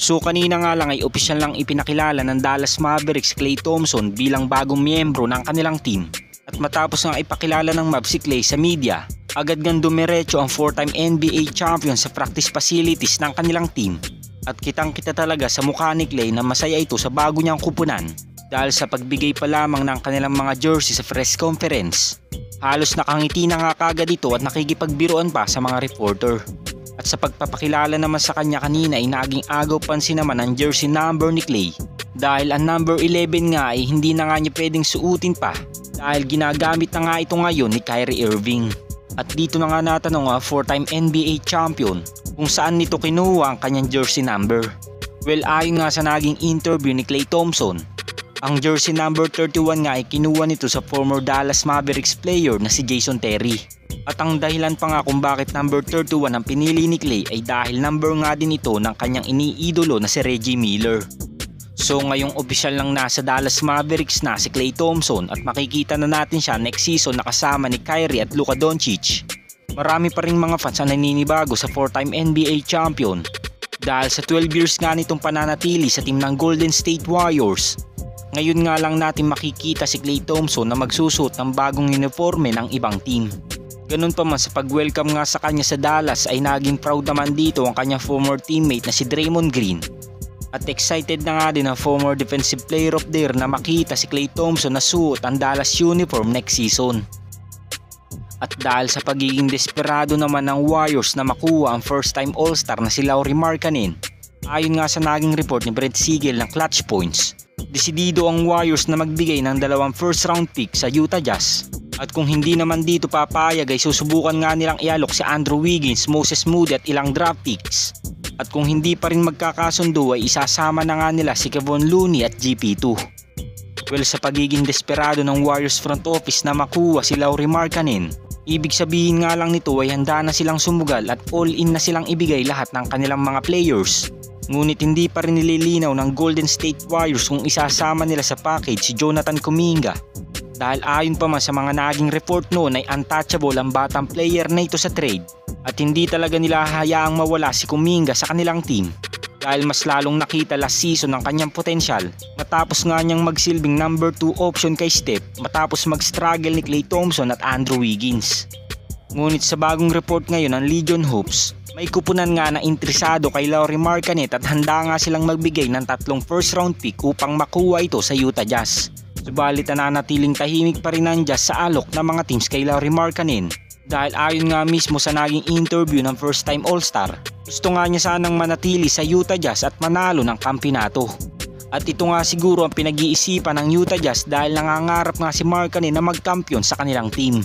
So kanina nga lang ay opisyal lang ipinakilala ng Dallas Mavericks Klay Thompson bilang bagong miyembro ng kanilang team. At matapos nga ipakilala ng Mavs si Klay sa media, agad nga dumiretso ang 4-time NBA champion sa practice facilities ng kanilang team. At kitang-kita talaga sa mukha ni Klay na masaya ito sa bago niyang kupunan dahil sa pagbigay pa lamang ng kanilang mga jersey sa press conference. Halos nakangiti na nga kagad ito at nakikipagbiruan pa sa mga reporter. At sa pagpapakilala naman sa kanya kanina ay naging agaw pansin naman ang jersey number ni Klay dahil ang number 11 nga ay hindi na nga niya pwedeng suotin pa dahil ginagamit na nga ito ngayon ni Kyrie Irving. At dito na nga natanong ang 4-time NBA champion kung saan nito kinuha ang kanyang jersey number. Well, ayon nga sa naging interview ni Klay Thompson, ang jersey number 31 nga ay kinuha nito sa former Dallas Mavericks player na si Jason Terry. At ang dahilan pa nga kung bakit number 31 ang pinili ni Klay ay dahil number nga din ito ng kanyang iniidolo na si Reggie Miller. So ngayong opisyal lang nasa Dallas Mavericks na si Klay Thompson at makikita na natin siya next season na kasama ni Kyrie at Luka Doncic. Marami pa ring mga fans ang naninibago sa 4-time NBA champion dahil sa 12 years nga nitong pananatili sa team ng Golden State Warriors. Ngayon nga lang natin makikita si Klay Thompson na magsusuot ng bagong uniforme ng ibang team. Ganun pa man sa pag-welcome nga sa kanya sa Dallas ay naging proud naman dito ang kanyang former teammate na si Draymond Green. At excited na nga din ang former Defensive Player of the Year na makita si Klay Thompson na suot ang Dallas uniform next season. At dahil sa pagiging desperado naman ng Warriors na makuha ang first-time All-Star na si Lauri Markkanen, ayon nga sa naging report ni Brett Siegel ng Clutch Points, desidido ang Warriors na magbigay ng 2 first-round pick sa Utah Jazz. At kung hindi naman dito papayag ay susubukan nga nilang ialok si Andrew Wiggins, Moses Moody at ilang draft picks. At kung hindi pa rin magkakasundo ay isasama na nga nila si Kevon Looney at GP2. Well, sa pagiging desperado ng Warriors front office na makuha si Lauri Markkanen, ibig sabihin nga lang nito ay handa na silang sumugal at all-in na silang ibigay lahat ng kanilang mga players. Ngunit hindi pa rin nililinaw ng Golden State Warriors kung isasama nila sa package si Jonathan Kuminga. Dahil ayon pa man sa mga naging report noon ay untouchable ang batang player na ito sa trade at hindi talaga nila hayaang mawala si Kuminga sa kanilang team dahil mas lalong nakita last season ang kanyang potensyal matapos nga niyang magsilbing number 2 option kay Steph matapos mag-struggle ni Klay Thompson at Andrew Wiggins. Ngunit sa bagong report ngayon ng Legion Hoops, may kupunan nga na interesado kay Lauri Markkanen at handa nga silang magbigay ng 3 first round pick upang makuha ito sa Utah Jazz. Subalit nananatiling tahimik pa rin ang Jazz sa alok ng mga teams kay Lauri Markkanen dahil ayon nga mismo sa naging interview ng first time All-Star, gusto nga niya sanang manatili sa Utah Jazz at manalo ng kampyonato. At ito nga siguro ang pinag-iisipan ng Utah Jazz dahil nangangarap nga si Markkanen na magkampiyon sa kanilang team.